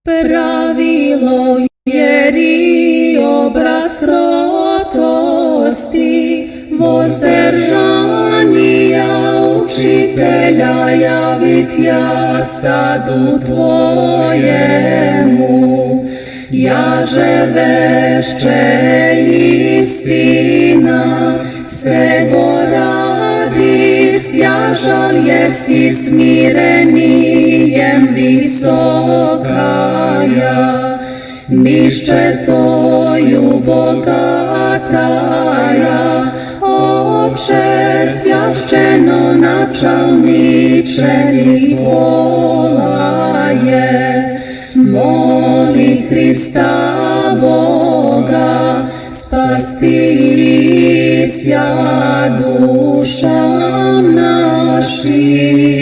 Pravilo vjeri, obraz krotosti, vozdržanija učitelja javit ja stadu tvojemu. Jaže vešće istina sego radi, stjažal jesi smirenijem visokaja, nišće toju bogataja, oče sjašćeno načalniče Nikolaje. Moli Hrista Boga, spasti sja dušam našim.